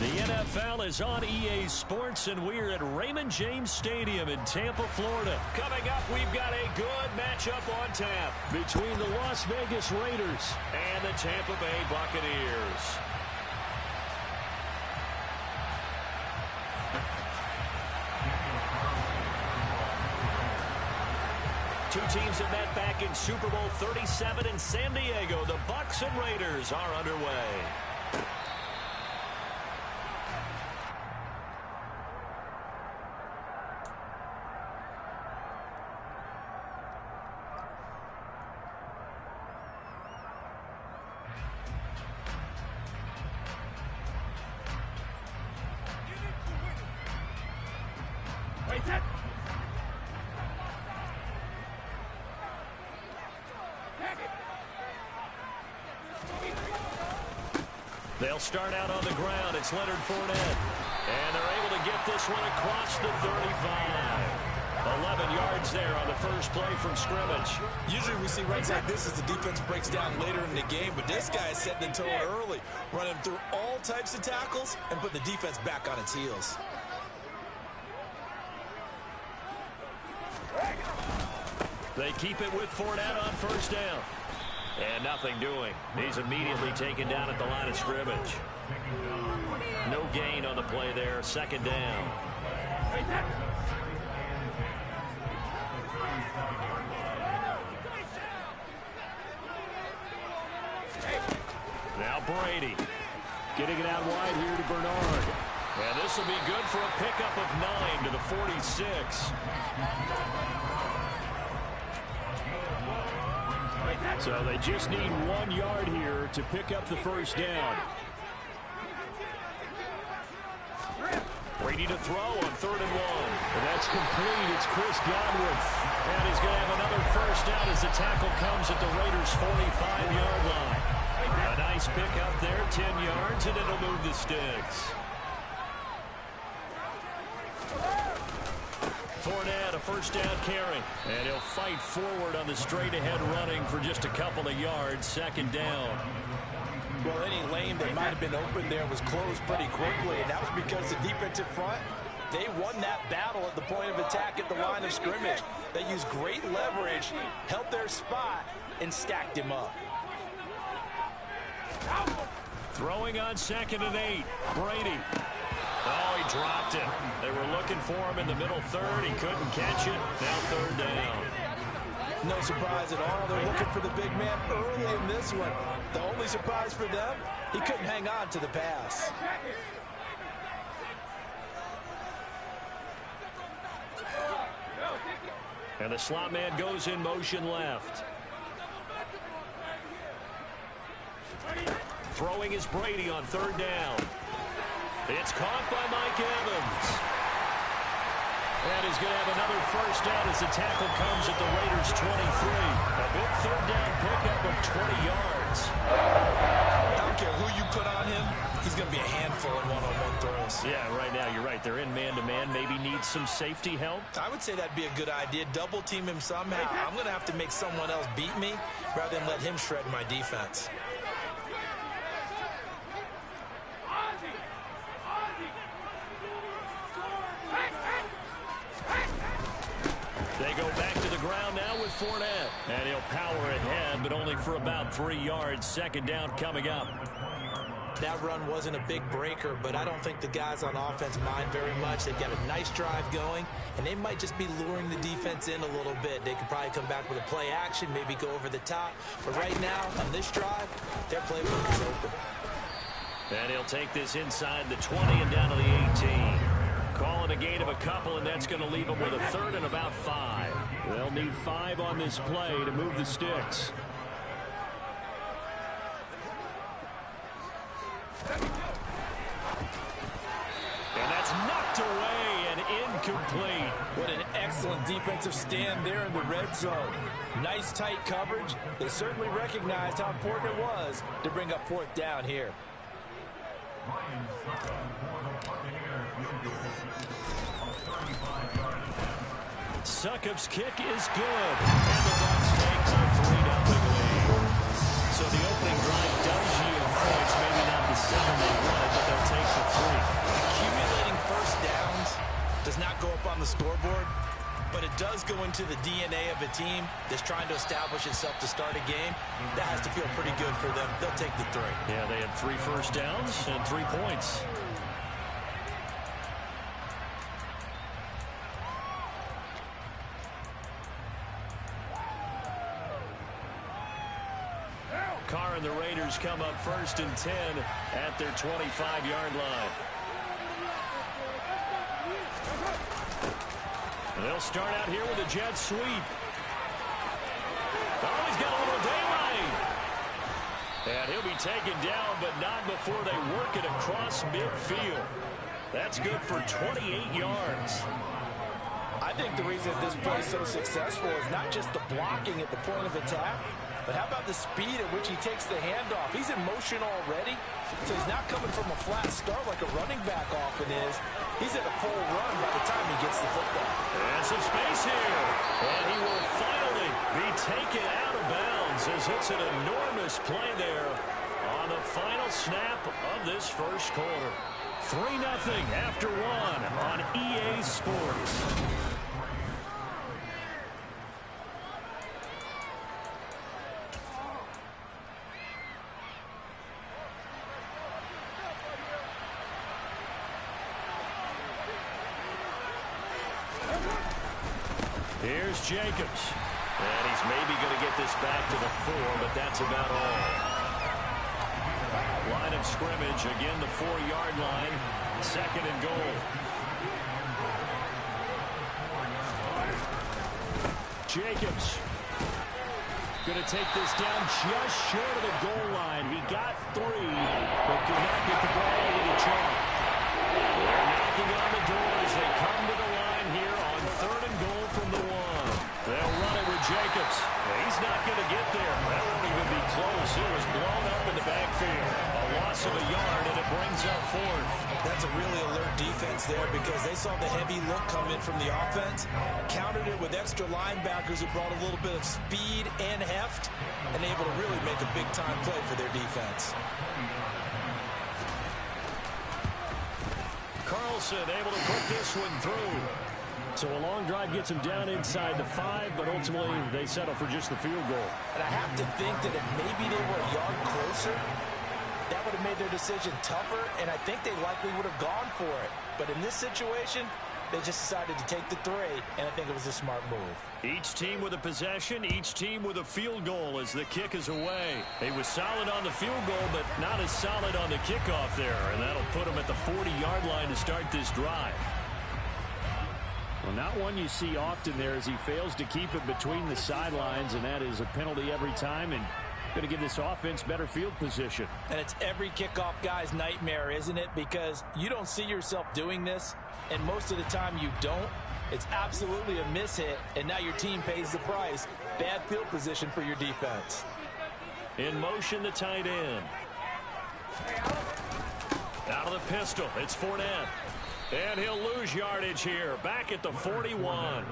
The NFL is on EA Sports, and we're at Raymond James Stadium in Tampa, Florida. Coming up, we've got a good matchup on tap between the Las Vegas Raiders and the Tampa Bay Buccaneers. Two teams have met back in Super Bowl 37 in San Diego. The Bucs and Raiders are underway. They'll start out on the ground. It's Leonard Fournette. And they're able to get this one across the 35. 11 yards there on the first play from scrimmage. Usually we see runs like this as the defense breaks down later in the game, but this guy is setting the tone early, running through all types of tackles and put the defense back on its heels. They keep it with Fournette on first down. And nothing doing. He's immediately taken down at the line of scrimmage. No gain on the play there. Second down. Now Brady. Getting it out wide here to Bernard. And this will be good for a pickup of 9 to the 46. So they just need 1 yard here to pick up the first down. Brady to throw on 3rd and 1. And that's complete. It's Chris Godwin. And he's going to have another first down as the tackle comes at the Raiders' 45-yard line. A nice pickup there, 10 yards, and it'll move the sticks. Fournette, a first down carry. And he'll fight forward on the straight-ahead running for just a couple of yards. Second down. Well, any lane that might have been open there was closed pretty quickly, and that was because the defensive front, they won that battle at the point of attack at the line of scrimmage. They used great leverage, held their spot, and stacked him up. Throwing on 2nd and 8. Brady. Oh, he dropped it. They were looking for him in the middle third. He couldn't catch it. Now 3rd down. No surprise at all. They're looking for the big man early in this one. The only surprise for them, he couldn't hang on to the pass. And the slot man goes in motion left. Throwing is Brady on 3rd down. It's caught by Mike Evans. And he's going to have another first down as the tackle comes at the Raiders' 23. A big 3rd down pickup of 20 yards. I don't care who you put on him, he's going to be a handful in one-on-one throws. Yeah, right now you're right. They're in man-to-man. Maybe needs some safety help. I would say that'd be a good idea. Double team him somehow. I'm going to have to make someone else beat me rather than let him shred my defense. They go back to the ground now with Fournette. And he'll power ahead, but only for about 3 yards. Second down coming up. That run wasn't a big breaker, but I don't think the guys on offense mind very much. They've got a nice drive going, and they might just be luring the defense in a little bit. They could probably come back with a play action, maybe go over the top. But right now, on this drive, their playbook is open. And he'll take this inside the 20 and down to the 18. Calling a gain of a couple, and that's going to leave them with a 3rd and about 5. They'll need 5 on this play to move the sticks. And that's knocked away and incomplete. What an excellent defensive stand there in the red zone. Nice tight coverage. They certainly recognized how important it was to bring up 4th down here. Succop's kick is good. And the Bucs take a 3-0 lead. So the opening drive does yield points. Maybe not the 7 they wanted, but they'll take the 3. the scoreboard, but it does go into the DNA of a team that's trying to establish itself to start a game. That has to feel pretty good for them. They'll take the 3. Yeah, they had 3 first downs and 3 points. Carr and the Raiders come up 1st and 10 at their 25-yard line. They'll start out here with a jet sweep. Oh, he's got a little daylight. And he'll be taken down, but not before they work it across midfield. That's good for 28 yards. I think the reason this play is so successful is not just the blocking at the point of attack, but how about the speed at which he takes the handoff? He's in motion already, so he's not coming from a flat start like a running back often is. He's at a full run by the time he gets the football. And some space here. And he will finally be taken out of bounds as it's an enormous play there on the final snap of this first quarter. 3-0 after 1 on EA Sports. Here's Jacobs. And he's maybe going to get this back to the 4, but that's about all. Line of scrimmage, again the 4-yard line. 2nd and goal. Jacobs going to take this down just short of the goal line. He got 3, but could not get the ball over the chalk. They're knocking on the doors. They come to the line here on 3rd and goal from the 1. They'll run it with Jacobs. He's not going to get there. That won't even be close. It was blown up in the backfield. A loss of a yard, and it brings up 4th. That's a really alert defense there because they saw the heavy look come in from the offense, countered it with extra linebackers who brought a little bit of speed and heft, and able to really make a big-time play for their defense. Carlson able to put this one through. So a long drive gets him down inside the 5, but ultimately they settle for just the field goal. And I have to think that if maybe they were a yard closer, that would have made their decision tougher, and I think they likely would have gone for it. But in this situation, they just decided to take the 3, and I think it was a smart move. Each team with a possession, each team with a field goal as the kick is away. He was solid on the field goal, but not as solid on the kickoff there, and that'll put him at the 40-yard line to start this drive. Well, not one you see often there as he fails to keep it between the sidelines, and that is a penalty every time, and going to give this offense better field position. And it's every kickoff guy's nightmare, isn't it? Because you don't see yourself doing this, and most of the time you don't. It's absolutely a mishit, and now your team pays the price. Bad field position for your defense. In motion, the tight end. Out of the pistol, it's Fournette. And he'll lose yardage here, back at the 41.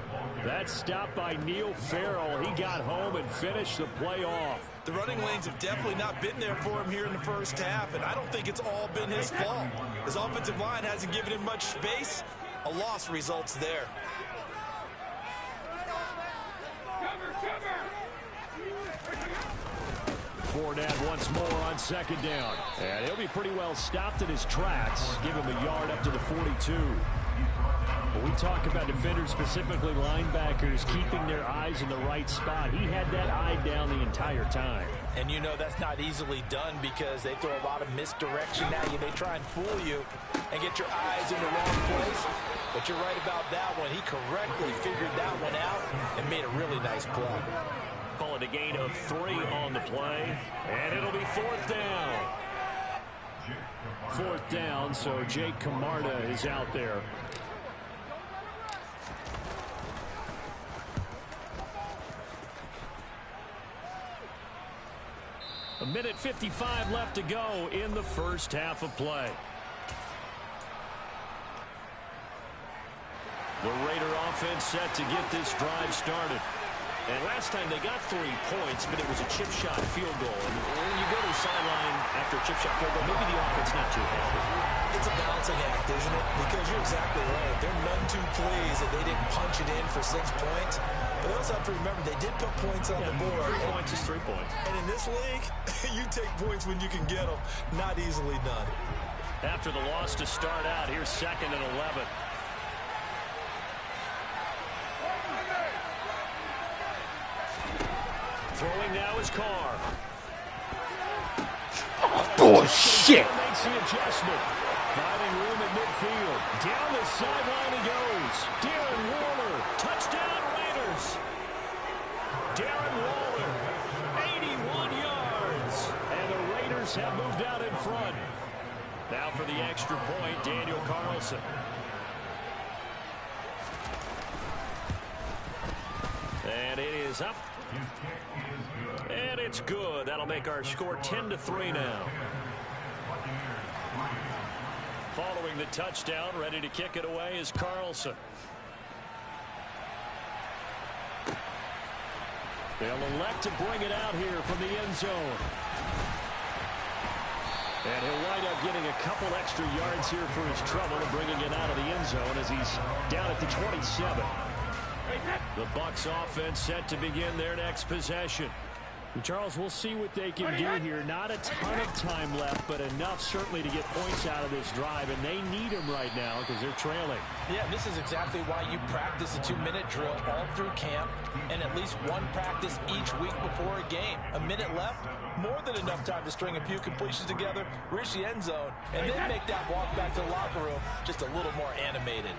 That stop by Neil Farrell. He got home and finished the play off. The running lanes have definitely not been there for him here in the first half, and I don't think it's all been his fault. His offensive line hasn't given him much space. A loss results there. Fournette once more on 2nd down. And he'll be pretty well stopped in his tracks. Give him a yard up to the 42. When we talk about defenders, specifically linebackers, keeping their eyes in the right spot, he had that eye down the entire time. And you know that's not easily done because they throw a lot of misdirection at you. They try and fool you and get your eyes in the wrong place. But you're right about that one. He correctly figured that one out and made a really nice play. Call it a gain of 3 on the play, and it'll be 4th down. 4th down, so Jake Camarda is out there. A minute 55 left to go in the first half of play. The Raider offense set to get this drive started. And last time they got 3 points, but it was a chip shot field goal. And when you go to the sideline after a chip shot field goal, maybe the offense not too happy. It's a balancing act, isn't it? Because you're exactly right. They're none too pleased that they didn't punch it in for 6 points. But they also have to remember they did put points on the board. 3 points is 3 points. And in this league, you take points when you can get them. Not easily done. After the loss to start out, here's 2nd and 11. Throwing now is Carr. Oh, shit. Makes the adjustment. Finding room at midfield. Down the sideline he goes. Darren Waller. Touchdown Raiders. Darren Waller. 81 yards. And the Raiders have moved out in front. Now for the extra point, Daniel Carlson. And it is up. And it's good. That'll make our score 10-3 now. Following the touchdown, ready to kick it away is Carlson. They'll elect to bring it out here from the end zone. And he'll wind up getting a couple extra yards here for his trouble and bringing it out of the end zone as he's down at the 27. The Bucs offense set to begin their next possession. And Charles, we'll see what they can do here. Not a ton of time left, but enough certainly to get points out of this drive, and they need them right now because they're trailing. Yeah, this is exactly why you practice a 2-minute drill all through camp and at least one practice each week before a game. A minute left, more than enough time to string a few completions together, reach the end zone, and then make that walk back to the locker room just a little more animated.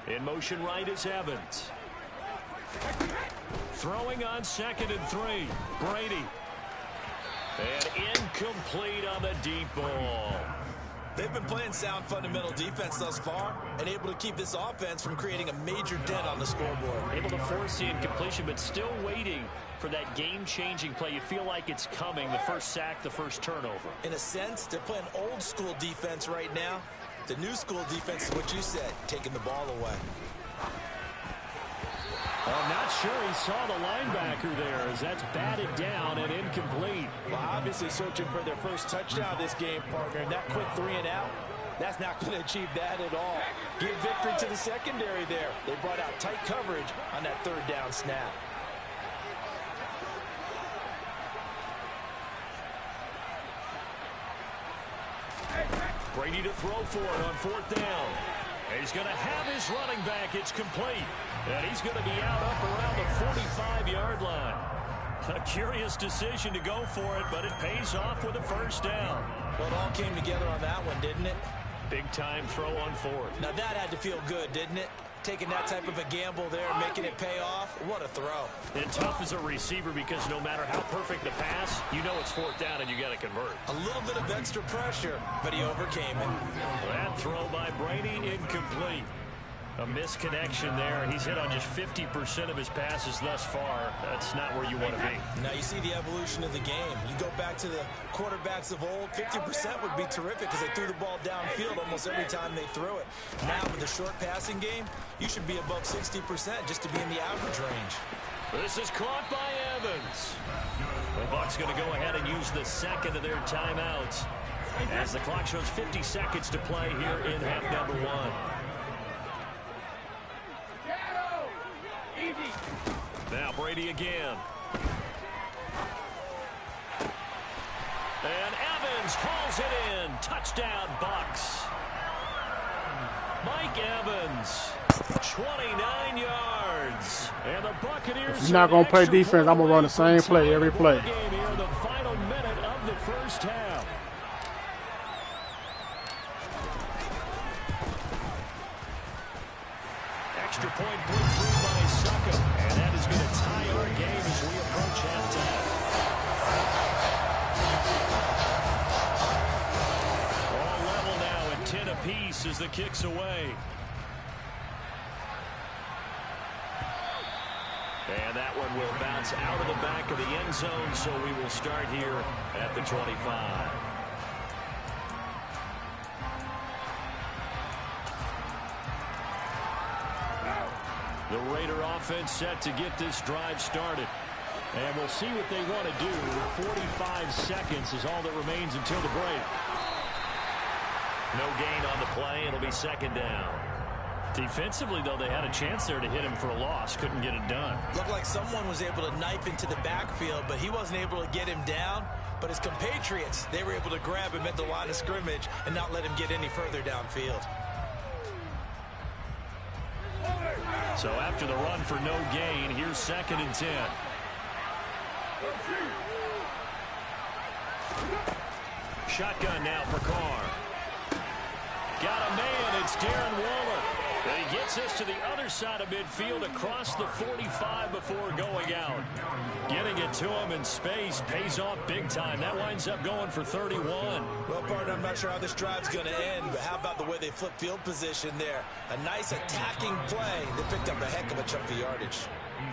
In motion right is Evans. Throwing on 2nd and 3. Brady. And incomplete on the deep ball. They've been playing sound fundamental defense thus far and able to keep this offense from creating a major dent on the scoreboard. Able to force the incompletion, but still waiting for that game-changing play. You feel like it's coming, the first sack, the first turnover. In a sense, they're playing old-school defense right now. The new school defense is what you said, taking the ball away. I'm not sure he saw the linebacker there as that's batted down and incomplete. Well, obviously searching for their first touchdown this game, partner, and that quick 3 and out, that's not going to achieve that at all. Give victory to the secondary there. They brought out tight coverage on that 3rd down snap. Brady to throw for it on 4th down. He's going to have his running back. It's complete. And he's going to be out up around the 45-yard line. A curious decision to go for it, but it pays off with a first down. Well, it all came together on that one, didn't it? Big-time throw on 4th. Now that had to feel good, didn't it? Taking that type of a gamble there, making it pay off. What a throw. And tough as a receiver because no matter how perfect the pass, you know it's 4th down and you got to convert. A little bit of extra pressure, but he overcame it. That throw by Brady incomplete. A misconnection there. He's hit on just 50% of his passes thus far. That's not where you want to be. Now you see the evolution of the game. You go back to the quarterbacks of old, 50% would be terrific because they threw the ball downfield almost every time they threw it. Now with the short passing game, you should be above 60% just to be in the average range. This is caught by Evans. The Bucs going to go ahead and use the 2nd of their timeouts as the clock shows 50 seconds to play here in half number 1. Now Brady again. And Evans hauls it in. Touchdown, Bucs. Mike Evans, 29 yards. And the Buccaneers. If you're not going to play defense, I'm going to run the same play every play. Game here, the final minute of the first half. Extra point put through by Suckham. And that is going to tie our game as we approach halftime. All level now at 10 apiece as the kick's away. And that one will bounce out of the back of the end zone, so we will start here at the 25. The Raider offense set to get this drive started. And we'll see what they want to do. 45 seconds is all that remains until the break. No gain on the play. It'll be second down. Defensively, though, they had a chance there to hit him for a loss. Couldn't get it done. Looked like someone was able to knife into the backfield, but he wasn't able to get him down. But his compatriots, they were able to grab him at the line of scrimmage and not let him get any further downfield. So after the run for no gain, here's 2nd and 10. Shotgun now for Carr. Got a man. It's Darren Waller. And he gets us to the other side of midfield across the 45 before going out. Getting it to him in space pays off big time. That winds up going for 31. Well, partner, I'm not sure how this drive's going to end, but how about the way they flip field position there? A nice attacking play. They picked up a heck of a chunk of yardage.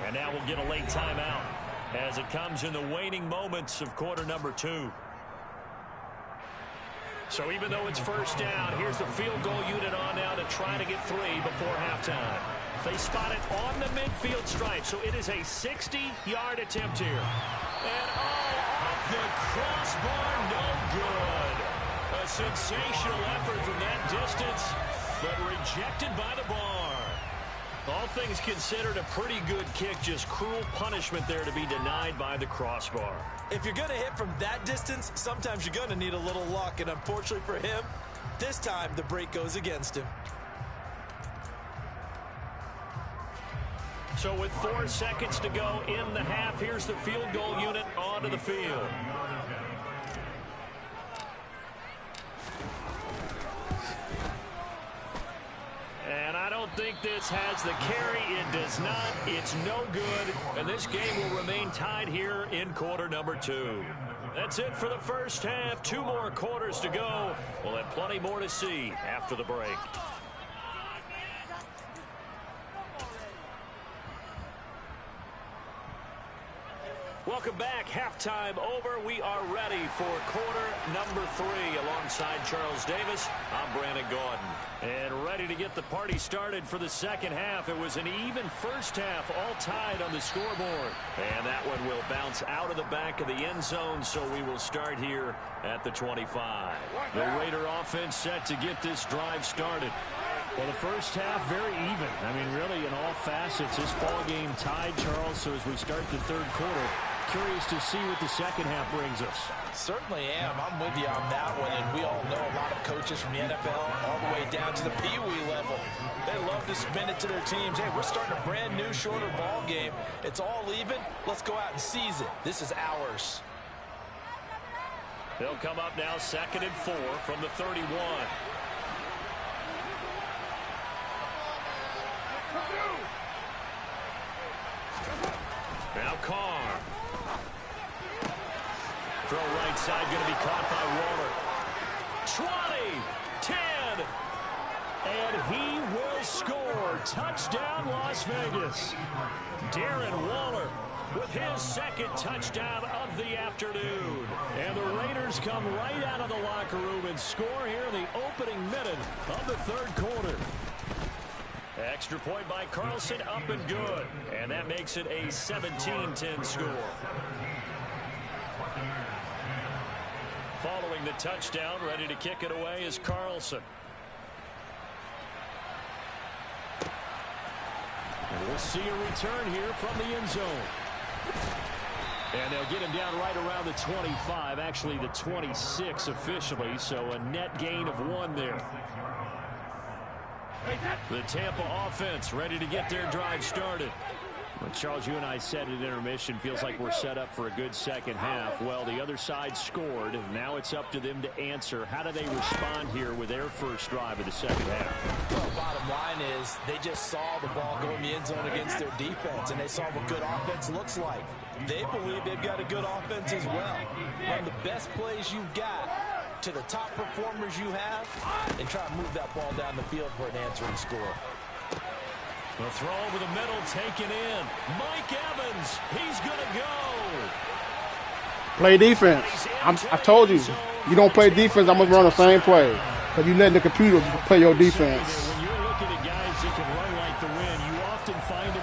And now we'll get a late timeout as it comes in the waning moments of quarter number 2. So even though it's first down, here's the field goal unit on now to try to get 3 before halftime. They spot it on the midfield stripe, so it is a 60-yard attempt here. And off the crossbar, no good. A sensational effort from that distance, but rejected by the bar. All things considered, a pretty good kick, just cruel punishment there to be denied by the crossbar. If you're going to hit from that distance, sometimes you're going to need a little luck, and unfortunately for him, this time the break goes against him. So with 4 seconds to go in the half, here's the field goal unit onto the field. And I don't think this has the carry. It does not. It's no good. And this game will remain tied here in quarter number 2. That's it for the first half. 2 more quarters to go. We'll have plenty more to see after the break. Welcome back. Halftime over. We are ready for quarter number 3. Alongside Charles Davis, I'm Brandon Gordon. And ready to get the party started for the second half. It was an even first half, all tied on the scoreboard. And that one will bounce out of the back of the end zone, so we will start here at the 25. The Raider offense set to get this drive started. Well, the first half, very even. I mean, really, in all facets, this ball game tied, Charles. So as we start the third quarter, curious to see what the second half brings us. Certainly am. I'm with you on that one. And we all know a lot of coaches from the NFL all the way down to the Pee-wee level. They love to spin it to their teams. Hey, we're starting a brand new, shorter ball game. It's all even. Let's go out and seize it. This is ours. They'll come up now 2nd and 4 from the 31. Now Carr. Throw right side, going to be caught by Waller. 20, 10, and he will score. Touchdown, Las Vegas. Darren Waller with his 2nd touchdown of the afternoon. And the Raiders come right out of the locker room and score here in the opening minute of the third quarter. Extra point by Carlson, up and good. And that makes it a 17-10 score. Following the touchdown, ready to kick it away is Carlson. And we'll see a return here from the end zone. And they'll get him down right around the 25, actually the 26 officially, so a net gain of 1 there. The Tampa offense ready to get their drive started. Well, Charles, you and I said at intermission, feels like we're set up for a good second half. Well, the other side scored. Now it's up to them to answer. How do they respond here with their first drive of the second half? Well, bottom line is they just saw the ball go in the end zone against their defense, and they saw what good offense looks like. They believe they've got a good offense as well. Run the best plays you've got to the top performers you have, and try to move that ball down the field for an answering score. The throw over the middle, taken in. Mike Evans, he's going to go. Play defense. I told you, you don't play defense, I'm going to run the same play. Because you're letting the computer play your defense. When you're looking at guys that can run like the wind, you often find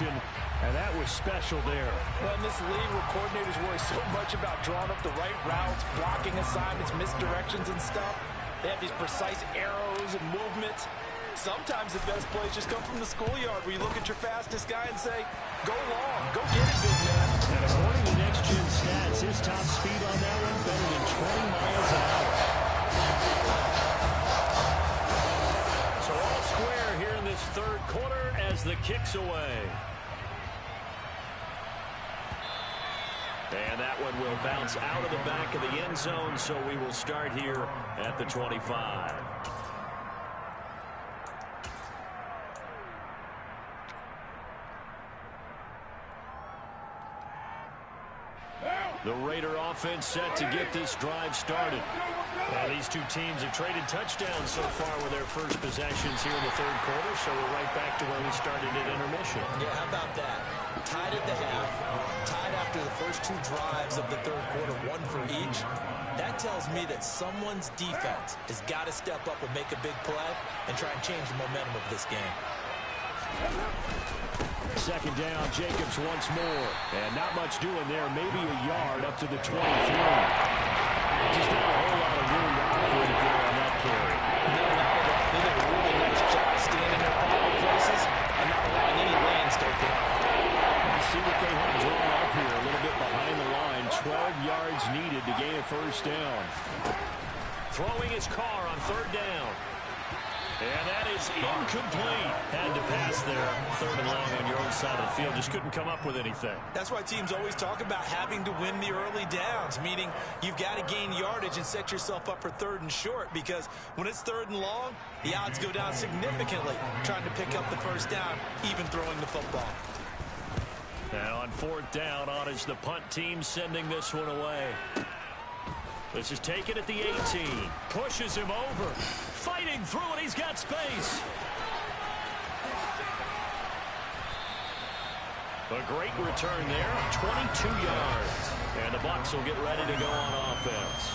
possession, and that was special there. Well, in this league where coordinators worry so much about drawing up the right routes, blocking assignments, misdirections and stuff, they have these precise arrows and movements. Sometimes the best plays just come from the schoolyard where you look at your fastest guy and say, go long, go get it, big man. And according to Next Gen Stats, his top speed on that one better than 20 miles an hour. So all square here in this third quarter as the kick's away. And that one will bounce out of the back of the end zone, so we will start here at the 25. The Raider offense set to get this drive started. These two teams have traded touchdowns so far with their first possessions here in the third quarter, so we're right back to where we started at intermission. Yeah, how about that? Tied at the half, tied after the first two drives of the third quarter, one for each. That tells me that someone's defense has got to step up and make a big play and try and change the momentum of this game. Second down, Jacobs once more. And not much doing there. Maybe a yard up to the 23. Just not a whole lot of room to operate there on that carry. No, not at all. They did a really nice job staying in their proper places and not allowing any lanes to open up. You see what they have drawn up here. A little bit behind the line. 12 yards needed to gain a first down. Throwing his car on third down. And that is incomplete. Had to pass there. Third and long on your own side of the field. Just couldn't come up with anything. That's why teams always talk about having to win the early downs, meaning you've got to gain yardage and set yourself up for third and short, because when it's third and long, the odds go down significantly trying to pick up the first down, even throwing the football. And on fourth down, on is the punt team sending this one away. This is taken at the 18. Pushes him over. Fighting through it. He's got space. A great return there. 22 yards. And the Bucs will get ready to go on offense.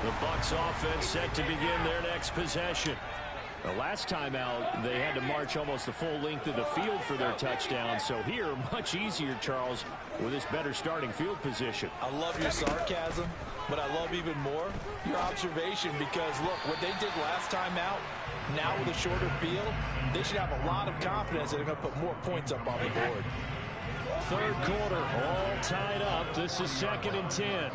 The Bucs offense set to begin their next possession. The last time out, they had to march almost the full length of the field for their touchdown. So here, much easier, Charles, with this better starting field position. I love your sarcasm, but I love even more your observation, because, look, what they did last time out, now with a shorter field, they should have a lot of confidence that they're going to put more points up on the board. Third quarter, all tied up. This is 2nd and 10.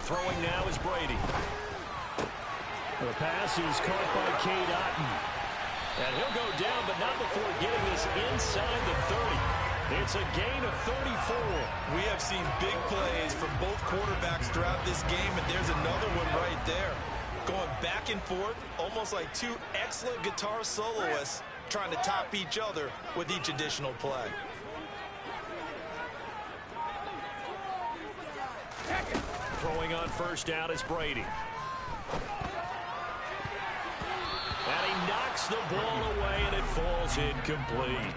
Throwing now is Brady. The pass is caught by Cade Otton. And he'll go down, but not before getting this inside the 30. It's a gain of 34. We have seen big plays from both quarterbacks throughout this game, and there's another one right there. Going back and forth, almost like two excellent guitar soloists trying to top each other with each additional play. Throwing on first down is Brady. And he knocks the ball away, and it falls incomplete.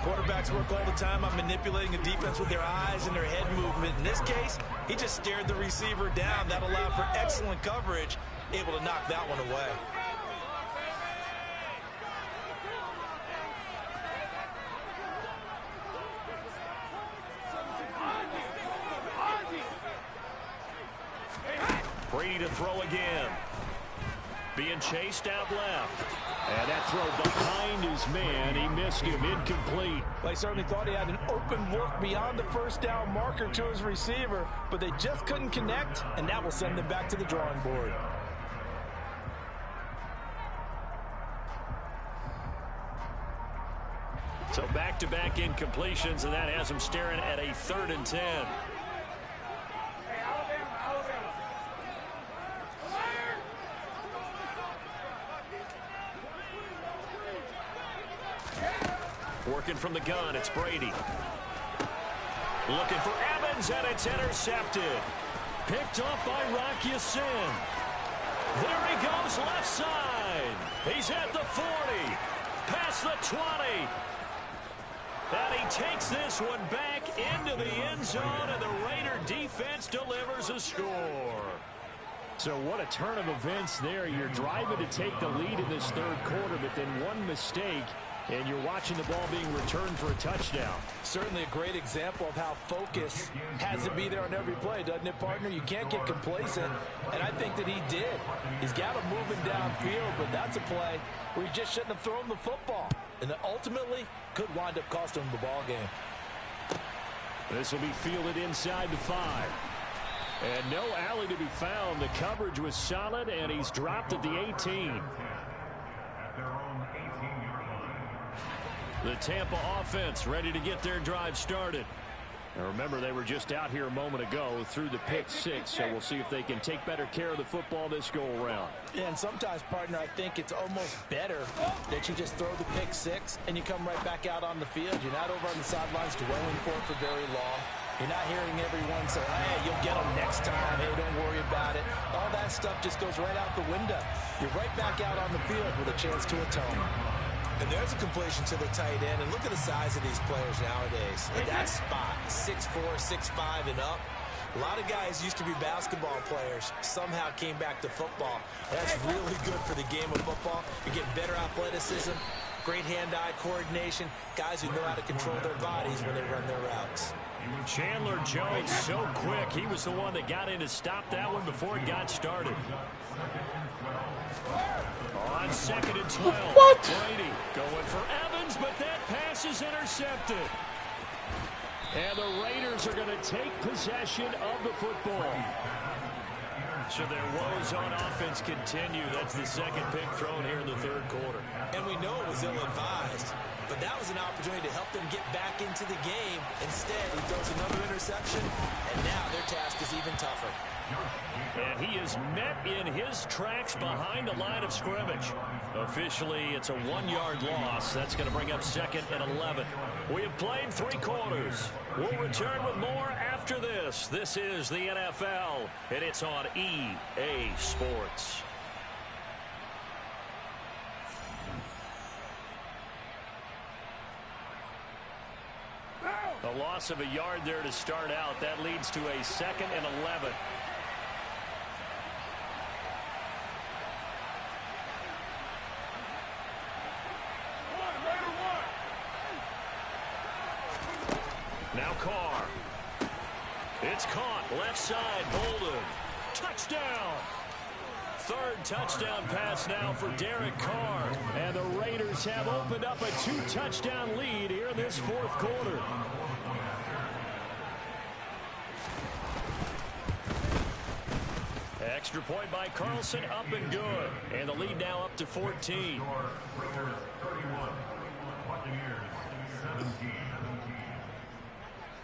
Quarterbacks work all the time on manipulating a defense with their eyes and their head movement. In this case, he just stared the receiver down. That allowed for excellent coverage, able to knock that one away. Brady to throw again. Being chased out left. And that throw behind his man. He missed him. Incomplete. They certainly thought he had an open look beyond the first down marker to his receiver, but they just couldn't connect, and that will send them back to the drawing board. So back-to-back incompletions, and that has him staring at a 3rd and 10. Working from the gun, it's Brady. Looking for Evans, and it's intercepted. Picked off by Rock Ya-Sin. There he goes, left side. He's at the 40. Past the 20. And he takes this one back into the end zone, and the Raider defense delivers a score. So what a turn of events there. You're driving to take the lead in this third quarter, but then one mistake, and you're watching the ball being returned for a touchdown. Certainly a great example of how focus has to be there on every play, doesn't it, partner? You can't get complacent, and I think that he did. He's got him moving downfield, but that's a play where he just shouldn't have thrown the football, and that ultimately could wind up costing him the ball game. This will be fielded inside the 5. And no alley to be found. The coverage was solid, and he's dropped at the 18. The Tampa offense ready to get their drive started. And remember, they were just out here a moment ago through the pick 6, so we'll see if they can take better care of the football this go-around. Yeah, and sometimes, partner, I think it's almost better that you just throw the pick 6 and you come right back out on the field. You're not over on the sidelines dwelling for it for very long. You're not hearing everyone say, hey, you'll get them next time. Hey, don't worry about it. All that stuff just goes right out the window. You're right back out on the field with a chance to atone. And there's a completion to the tight end. And look at the size of these players nowadays. At that spot, 6'4", 6'5", and up. A lot of guys used to be basketball players, somehow came back to football. That's really good for the game of football. You're getting better athleticism, great hand-eye coordination, guys who know how to control their bodies when they run their routes. Chandler Jones so quick. He was the one that got in to stop that one before it got started. On 2nd and 12. What? Brady going for Evans, but that pass is intercepted. And the Raiders are going to take possession of the football. So their woes on offense continue. That's the second pick thrown here in the third quarter. And we know it was ill-advised, but that was an opportunity to help them get back into the game. Instead, he throws another interception, and now their task is even tougher. And he is met in his tracks behind the line of scrimmage. Officially, it's a 1-yard loss. That's going to bring up 2nd and 11. We have played 3 quarters. We'll return with more after this. This is the NFL, and it's on EA Sports. A loss of a yard there to start out. That leads to a 2nd and 11. Now Carr. It's caught. Left side. Bolden. Touchdown. Third touchdown pass now for Derek Carr. And the Raiders have opened up a 2-touchdown lead here in this fourth quarter. Extra point by Carlson, up and good. And the lead now up to 14.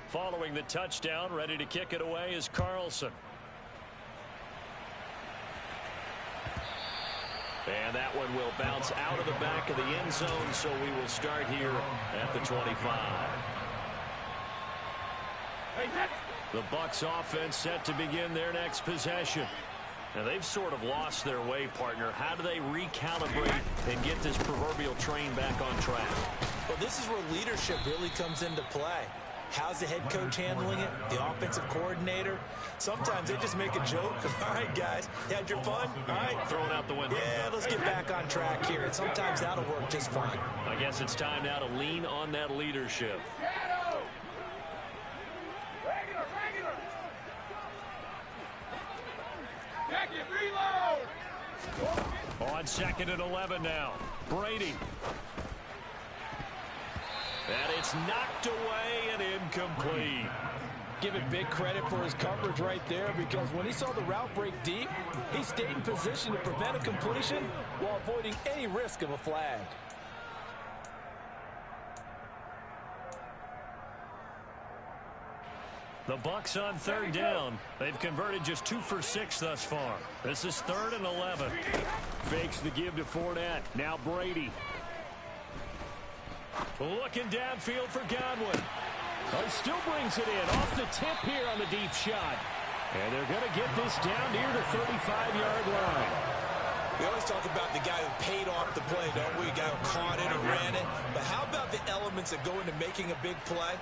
Following the touchdown, ready to kick it away is Carlson. And that one will bounce out of the back of the end zone, so we will start here at the 25. The Bucs offense set to begin their next possession. Now, they've sort of lost their way, partner. How do they recalibrate and get this proverbial train back on track? Well, this is where leadership really comes into play. How's the head coach handling it? The offensive coordinator? Sometimes they just make a joke. All right, guys, you had your fun? All right. Throw it out the window. Yeah, let's get back on track here. And sometimes that'll work just fine. I guess it's time now to lean on that leadership. On 2nd and 11 now. Brady. And it's knocked away and incomplete. Give it big credit for his coverage right there, because when he saw the route break deep, he stayed in position to prevent a completion while avoiding any risk of a flag. The Bucs on 3rd down. They've converted just 2 for 6 thus far. This is 3rd and 11. Fakes the give to Fournette. Now Brady. Looking downfield for Godwin. Oh, he still brings it in. Off the tip here on the deep shot. And they're going to get this down near the 35-yard line. We always talk about the guy who paid off the play, don't we? The guy who caught it or ran it. But how about the elements that go into making a big play?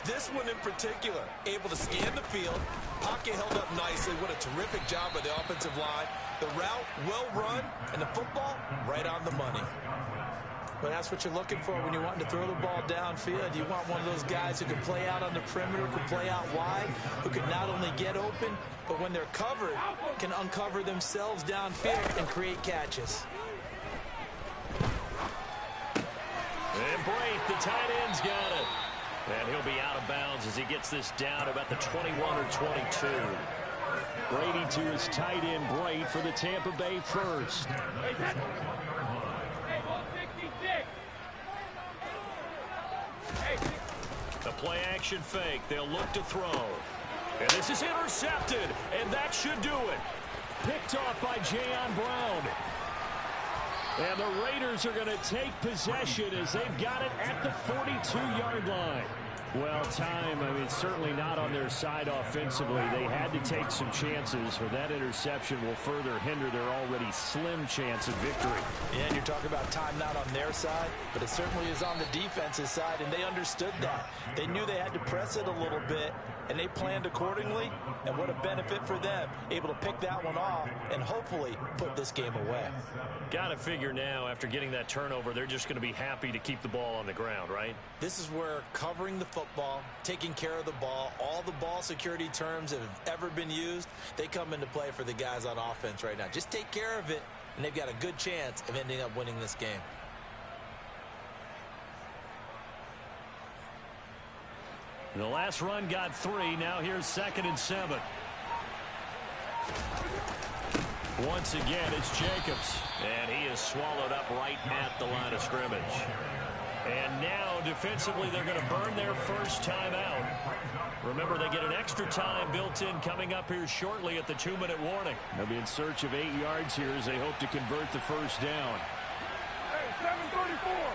This one in particular, able to scan the field, pocket held up nicely. What a terrific job by the offensive line. The route, well run, and the football, right on the money. But that's what you're looking for when you're wanting to throw the ball downfield. You want one of those guys who can play out on the perimeter, can play out wide, who can not only get open, but when they're covered, can uncover themselves downfield and create catches. And Brate, the tight end's got it. And he'll be out of bounds as he gets this down about the 21 or 22. Brady to his tight end, Brate, for the Tampa Bay first. The play action fake. They'll look to throw. And this is intercepted. And that should do it. Picked off by Jayon Brown. And the Raiders are going to take possession as they've got it at the 42-yard line. Well, time, I mean, certainly not on their side offensively. They had to take some chances, but that interception will further hinder their already slim chance of victory. Yeah, and you're talking about time not on their side, but it certainly is on the defensive side, and they understood that. They knew they had to press it a little bit, and they planned accordingly, and what a benefit for them, able to pick that one off and hopefully put this game away. Got to figure now, after getting that turnover, they're just going to be happy to keep the ball on the ground, right? This is where covering the football, taking care of the ball, all the ball security terms that have ever been used, they come into play for the guys on offense right now. Just take care of it, and they've got a good chance of ending up winning this game. The last run got 3. Now here's 2nd and 7. Once again, it's Jacobs. And he is swallowed up right at the line of scrimmage. And now, defensively, they're going to burn their first time out. Remember, they get an extra time built in coming up here shortly at the 2-minute warning. They'll be in search of 8 yards here as they hope to convert the first down. Hey, 7:34.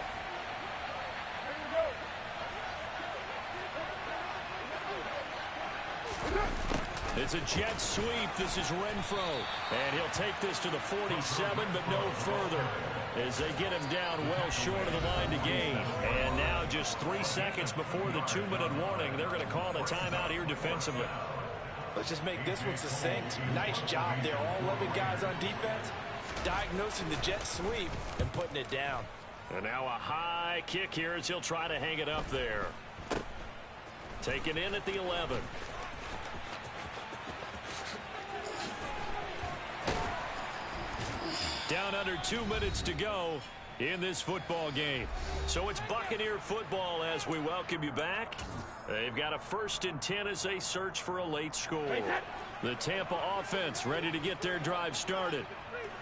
It's a jet sweep. This is Renfro. And he'll take this to the 47, but no further, as they get him down well short of the line to gain. And now just 3 seconds before the 2-minute warning, they're going to call a timeout here defensively. Let's just make this one succinct. Nice job there. All 11 guys on defense diagnosing the jet sweep and putting it down. And now a high kick here as he'll try to hang it up there. Taken in at the 11. Down under 2 minutes to go in this football game. So it's Buccaneer football as we welcome you back. They've got a 1st and 10 as they search for a late score. The Tampa offense ready to get their drive started.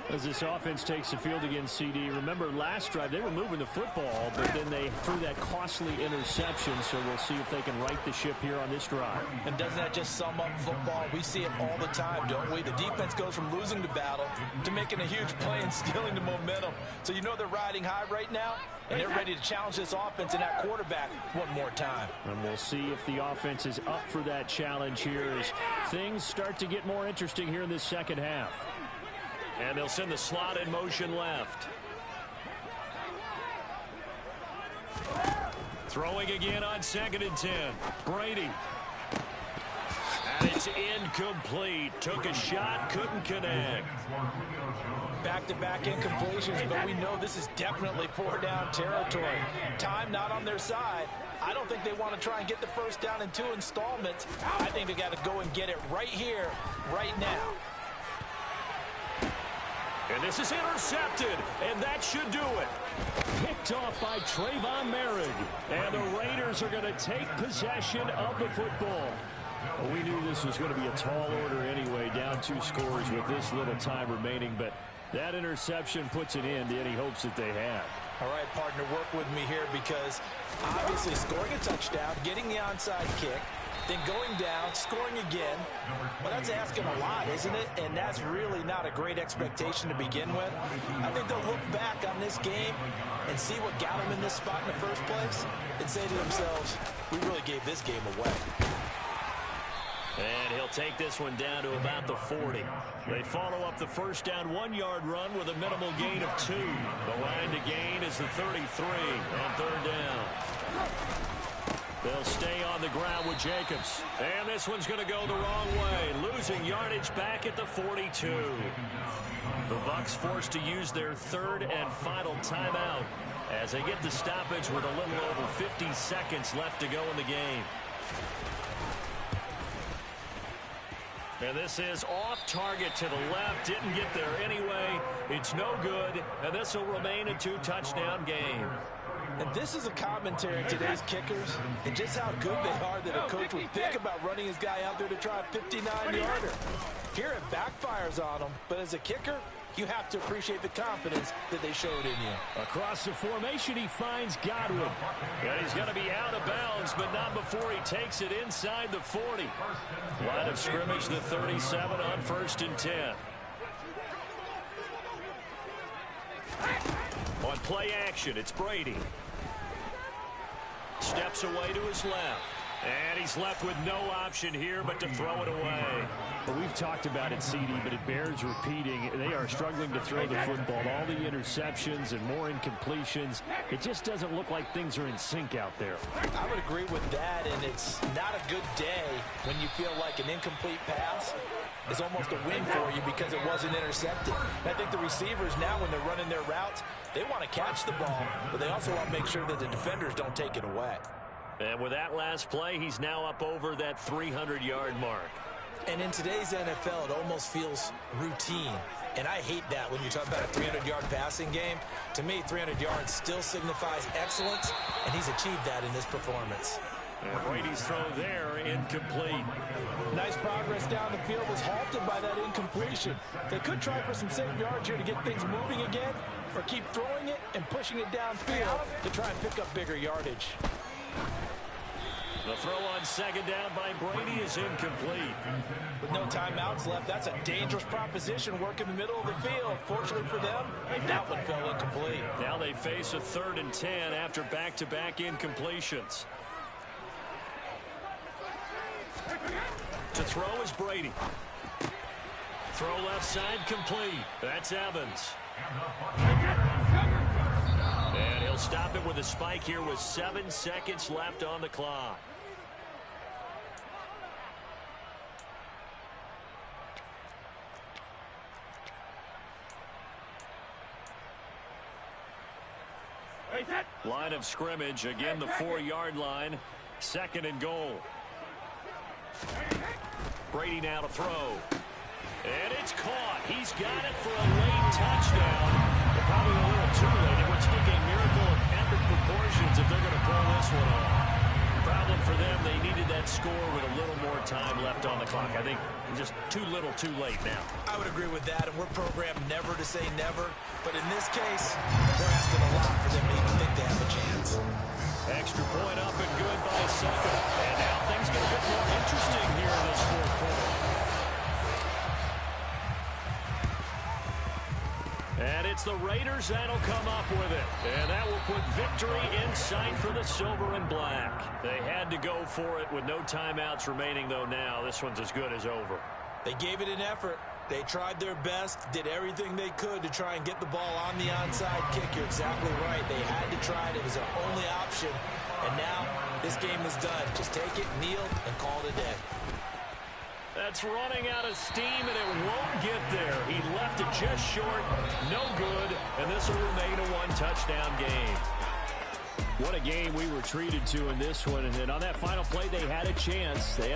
As this offense takes the field against CD, remember last drive they were moving the football, but then they threw that costly interception, so we'll see if they can right the ship here on this drive. And doesn't that just sum up football? We see it all the time, don't we? The defense goes from losing the battle to making a huge play and stealing the momentum. So you know they're riding high right now, and they're ready to challenge this offense and that quarterback one more time. And we'll see if the offense is up for that challenge here as things start to get more interesting here in this second half. And they'll send the slot in motion left. Throwing again on 2nd and 10. Brady. And it's incomplete. Took a shot, couldn't connect. Back-to-back incompletions, but we know this is definitely 4-down territory. Time not on their side. I don't think they want to try and get the first down in 2 installments. I think they got to go and get it right here, right now. And this is intercepted, and that should do it. Picked off by Trayvon Merrick. And the Raiders are going to take possession of the football. Well, we knew this was going to be a tall order anyway, down 2 scores with this little time remaining, but that interception puts an end to any hopes that they had. All right, partner, work with me here because obviously scoring a touchdown, getting the onside kick, then going down, scoring again. Well, that's asking a lot, isn't it? And that's really not a great expectation to begin with. I think they'll look back on this game and see what got them in this spot in the first place and say to themselves, we really gave this game away. And he'll take this one down to about the 40. They follow up the first down 1-yard run with a minimal gain of 2. The line to gain is the 33 on third down. They'll stay on the ground with Jacobs. And this one's going to go the wrong way, losing yardage back at the 42. The Bucs forced to use their third and final timeout as they get the stoppage with a little over 50 seconds left to go in the game. And this is off target to the left. Didn't get there anyway. It's no good. And this will remain a 2-touchdown game. And this is a commentary on today's kickers and just how good they are that a coach would think about running his guy out there to try a 59-yarder. Here it backfires on him, but as a kicker, you have to appreciate the confidence that they showed in you. Across the formation, he finds Godwin. And he's going to be out of bounds, but not before he takes it inside the 40. Line of scrimmage, the 37 on 1st and 10. On play action, it's Brady. Steps away to his left. And he's left with no option here but to throw it away. Well, we've talked about it, CD, but it bears repeating. They are struggling to throw the football. All the interceptions and more incompletions. It just doesn't look like things are in sync out there. I would agree with that, and it's not a good day when you feel like an incomplete pass is almost a win for you because it wasn't intercepted. I think the receivers now, when they're running their routes, they want to catch the ball, but they also want to make sure that the defenders don't take it away. And with that last play, he's now up over that 300-yard mark. And in today's NFL, it almost feels routine. And I hate that when you talk about a 300-yard passing game. To me, 300 yards still signifies excellence, and he's achieved that in this performance. And Brady's throw there, incomplete. Nice progress down the field was halted by that incompletion. They could try for some safe yards here to get things moving again, or keep throwing it and pushing it downfield to try and pick up bigger yardage. The throw on second down by Brady is incomplete. With no timeouts left, that's a dangerous proposition. Work in the middle of the field. Fortunately for them, that one fell incomplete. Now they face a 3rd and 10 after back-to-back incompletions. To throw is Brady. Throw left side complete. That's Evans. And he'll stop it with a spike here with 7 seconds left on the clock. Line of scrimmage, again the 4-yard line. 2nd and goal. Brady now to throw. And it's caught. He's got it for a late touchdown. But probably a little too late. It would take a miracle of epic proportions if they're going to pull this one off. Problem for them, they needed that score with a little more time left on the clock. I think just too little too late now. I would agree with that, and we're programmed never to say never. But in this case, they're asking a lot for them to even think they have a chance. Extra point up and good by Sucker. And now things get a bit more interesting here in this 4th quarter. And it's the Raiders that'll come up with it. And that will put victory in sight for the silver and black. They had to go for it with no timeouts remaining, though now this one's as good as over. They gave it an effort. They tried their best, did everything they could to try and get the ball on the onside kick. You're exactly right. They had to try it. It was their only option. And now this game is done. Just take it, kneel, and call it a day. That's running out of steam, and it won't get there. He left it just short, no good, and this will remain a 1-touchdown game. What a game we were treated to in this one. And on that final play, they had a chance. They had